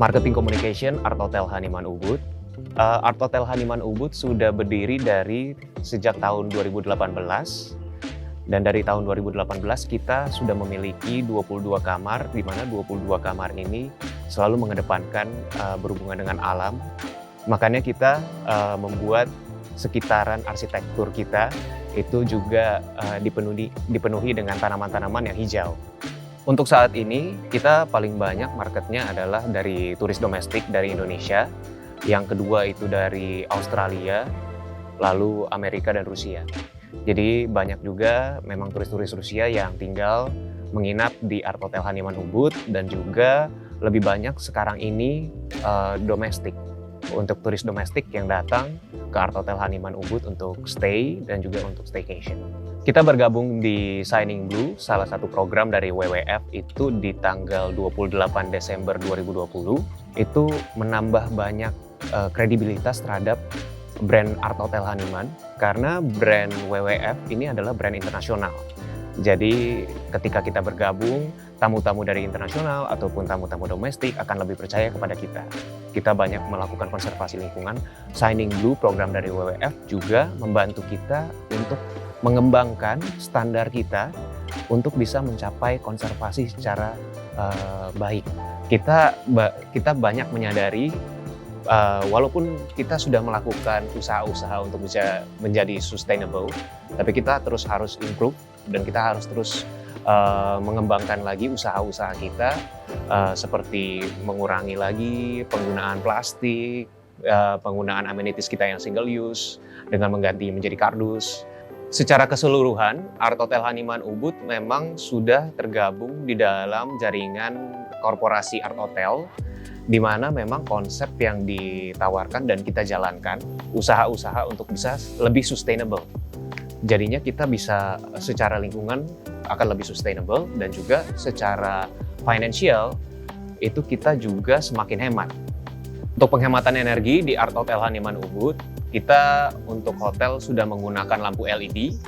Marketing Communication Art Hotel Haniman Ubud. Art Hotel Haniman Ubud sudah berdiri sejak tahun 2018, dan dari tahun 2018 kita sudah memiliki 22 kamar, di mana 22 kamar ini selalu mengedepankan berhubungan dengan alam. Makanya kita membuat sekitaran arsitektur kita itu juga dipenuhi dengan tanaman-tanaman yang hijau. Untuk saat ini, kita paling banyak marketnya adalah dari turis domestik dari Indonesia, yang kedua itu dari Australia, lalu Amerika dan Rusia. Jadi banyak juga memang turis-turis Rusia yang tinggal menginap di Art Hotel Haniman Ubud, dan juga lebih banyak sekarang ini domestik. Untuk turis domestik yang datang ke Art Hotel Haniman Ubud untuk stay dan juga untuk staycation. Kita bergabung di Shining Blue, salah satu program dari WWF itu di tanggal 28 Desember 2020. Itu menambah banyak kredibilitas terhadap brand Art Hotel Haniman, karena brand WWF ini adalah brand internasional. Jadi ketika kita bergabung, tamu-tamu dari internasional ataupun tamu-tamu domestik akan lebih percaya kepada kita. Kita banyak melakukan konservasi lingkungan. Shining Blue, program dari WWF, juga membantu kita untuk mengembangkan standar kita untuk bisa mencapai konservasi secara baik. Kita banyak menyadari walaupun kita sudah melakukan usaha-usaha untuk bisa menjadi sustainable, tapi kita terus harus improve dan kita harus terus mengembangkan lagi usaha-usaha kita, seperti mengurangi lagi penggunaan plastik, penggunaan amenities kita yang single use dengan mengganti menjadi kardus. Secara keseluruhan, Art Hotel Haniman Ubud memang sudah tergabung di dalam jaringan korporasi Art Hotel, di mana memang konsep yang ditawarkan dan kita jalankan usaha-usaha untuk bisa lebih sustainable. Jadinya kita bisa secara lingkungan akan lebih sustainable, dan juga secara financial itu kita juga semakin hemat. Untuk penghematan energi di Art Hotel Haniman Ubud, kita untuk hotel sudah menggunakan lampu LED,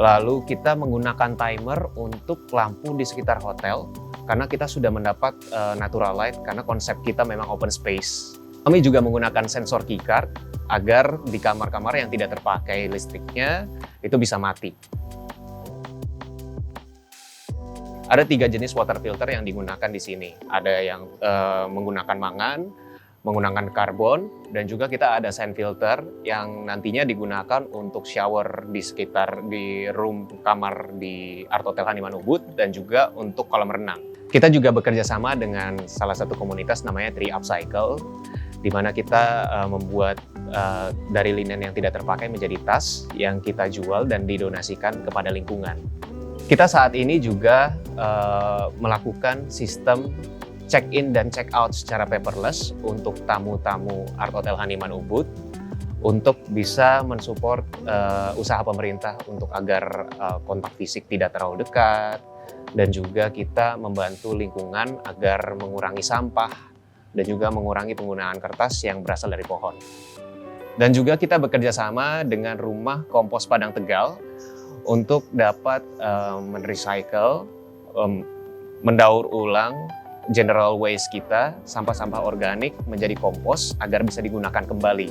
lalu kita menggunakan timer untuk lampu di sekitar hotel, karena kita sudah mendapat natural light, karena konsep kita memang open space. Kami juga menggunakan sensor keycard agar di kamar-kamar yang tidak terpakai listriknya itu bisa mati. Ada 3 jenis water filter yang digunakan di sini. Ada yang menggunakan mangan, menggunakan karbon, dan juga kita ada sand filter yang nantinya digunakan untuk shower di room kamar di Art Hotel Haniman Ubud, dan juga untuk kolam renang. Kita juga bekerja sama dengan salah satu komunitas namanya Tree Upcycle, di mana kita membuat dari linen yang tidak terpakai menjadi tas yang kita jual dan didonasikan kepada lingkungan. Kita saat ini juga melakukan sistem check-in dan check-out secara paperless untuk tamu-tamu Art Hotel Haniman Ubud, untuk bisa mensupport usaha pemerintah untuk agar kontak fisik tidak terlalu dekat, dan juga kita membantu lingkungan agar mengurangi sampah dan juga mengurangi penggunaan kertas yang berasal dari pohon. Dan juga kita bekerja sama dengan Rumah Kompos Padang Tegal untuk dapat merecycle, mendaur ulang general waste kita, sampah-sampah organik menjadi kompos agar bisa digunakan kembali.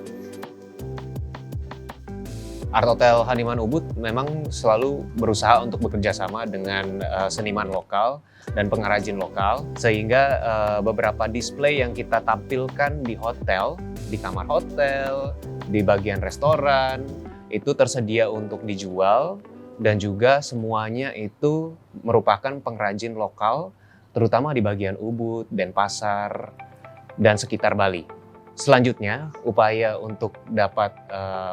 Art Hotel Haniman Ubud memang selalu berusaha untuk bekerja sama dengan seniman lokal dan pengrajin lokal, sehingga beberapa display yang kita tampilkan di hotel, di kamar hotel, di bagian restoran, itu tersedia untuk dijual, dan juga semuanya itu merupakan pengrajin lokal, terutama di bagian Ubud, Denpasar, dan sekitar Bali. Selanjutnya, upaya untuk dapat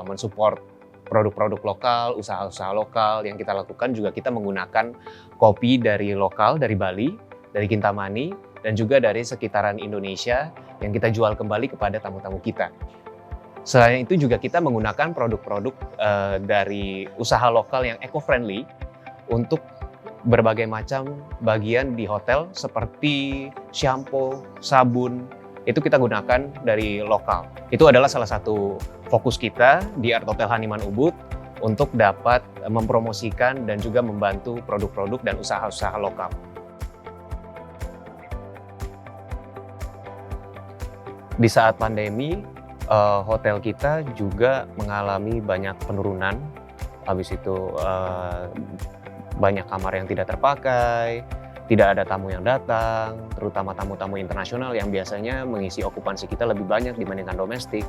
mensupport produk-produk lokal, usaha-usaha lokal yang kita lakukan, juga kita menggunakan kopi dari lokal, dari Bali, dari Kintamani, dan juga dari sekitaran Indonesia yang kita jual kembali kepada tamu-tamu kita. Selain itu juga kita menggunakan produk-produk dari usaha lokal yang eco-friendly untuk berbagai macam bagian di hotel, seperti shampoo, sabun, itu kita gunakan dari lokal. Itu adalah salah satu fokus kita di Art Hotel Haniman Ubud untuk dapat mempromosikan dan juga membantu produk-produk dan usaha-usaha lokal. Di saat pandemi, hotel kita juga mengalami banyak penurunan, habis itu, banyak kamar yang tidak terpakai, tidak ada tamu yang datang, terutama tamu-tamu internasional yang biasanya mengisi okupansi kita lebih banyak dibandingkan domestik.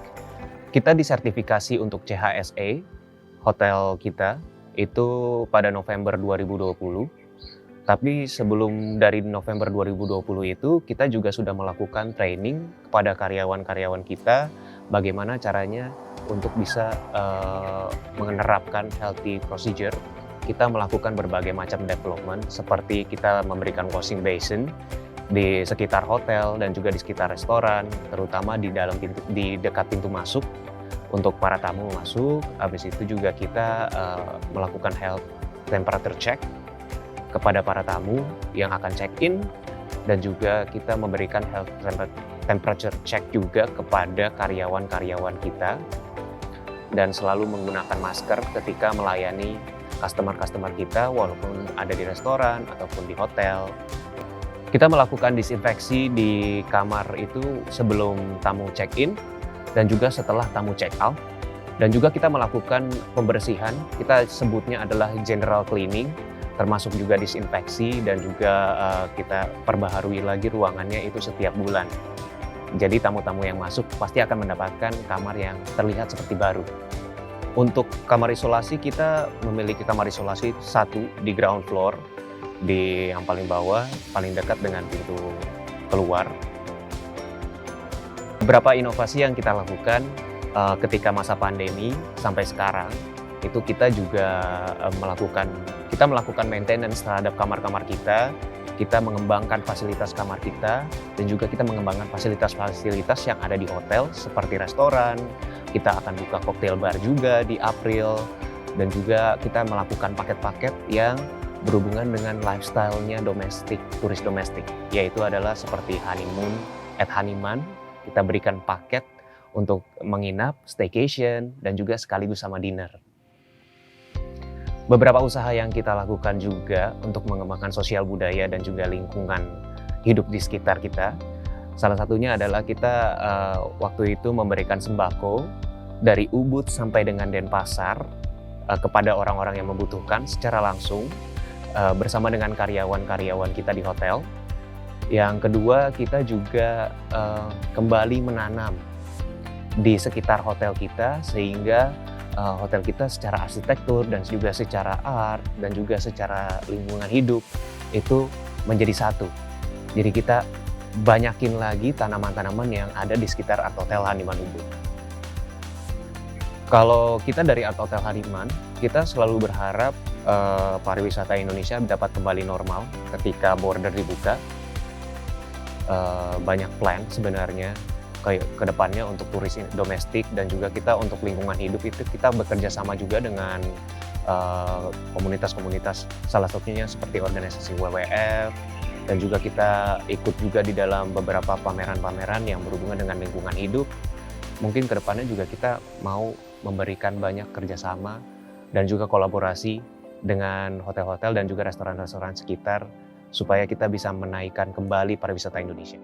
Kita disertifikasi untuk CHSE, hotel kita, itu pada November 2020. Tapi sebelum dari November 2020 itu, kita juga sudah melakukan training kepada karyawan-karyawan kita, bagaimana caranya untuk bisa menerapkan healthy procedure. Kita melakukan berbagai macam development, seperti kita memberikan washing basin di sekitar hotel dan juga di sekitar restoran, terutama di dekat pintu masuk untuk para tamu masuk. Habis itu juga kita melakukan health temperature check kepada para tamu yang akan check-in, dan juga kita memberikan health temperature check juga kepada karyawan-karyawan kita, dan selalu menggunakan masker ketika melayani customer-customer kita walaupun ada di restoran ataupun di hotel. Kita melakukan disinfeksi di kamar itu sebelum tamu check-in dan juga setelah tamu check-out. Dan juga kita melakukan pembersihan, kita sebutnya adalah general cleaning, termasuk juga disinfeksi, dan juga kita perbaharui lagi ruangannya itu setiap bulan. Jadi tamu-tamu yang masuk pasti akan mendapatkan kamar yang terlihat seperti baru. Untuk kamar isolasi, kita memiliki kamar isolasi satu di ground floor, di yang paling bawah, paling dekat dengan pintu keluar. Beberapa inovasi yang kita lakukan ketika masa pandemi sampai sekarang, itu kita juga melakukan maintenance terhadap kamar-kamar kita mengembangkan fasilitas kamar kita, dan juga kita mengembangkan fasilitas-fasilitas yang ada di hotel seperti restoran. Kita akan buka cocktail bar juga di April, dan juga kita melakukan paket-paket yang berhubungan dengan lifestyle-nya turis domestik, yaitu adalah seperti honeymoon at Haniman. Kita berikan paket untuk menginap, staycation, dan juga sekaligus sama dinner. Beberapa usaha yang kita lakukan juga untuk mengembangkan sosial budaya dan juga lingkungan hidup di sekitar kita. Salah satunya adalah kita waktu itu memberikan sembako dari Ubud sampai dengan Denpasar kepada orang-orang yang membutuhkan secara langsung bersama dengan karyawan-karyawan kita di hotel. Yang kedua, kita juga kembali menanam di sekitar hotel kita, sehingga hotel kita secara arsitektur dan juga secara art dan juga secara lingkungan hidup itu menjadi satu. Jadi kita banyakin lagi tanaman-tanaman yang ada di sekitar Art Hotel Haniman Ubud. Kalau kita dari Art Hotel Haniman, kita selalu berharap pariwisata Indonesia dapat kembali normal ketika border dibuka. Banyak plan sebenarnya ke depannya untuk turis domestik, dan juga kita untuk lingkungan hidup itu kita bekerja sama juga dengan komunitas-komunitas, salah satunya seperti organisasi WWF, dan juga kita ikut juga di dalam beberapa pameran-pameran yang berhubungan dengan lingkungan hidup. Mungkin ke depannya juga kita mau memberikan banyak kerjasama dan juga kolaborasi dengan hotel-hotel dan juga restoran-restoran sekitar, supaya kita bisa menaikkan kembali pariwisata Indonesia.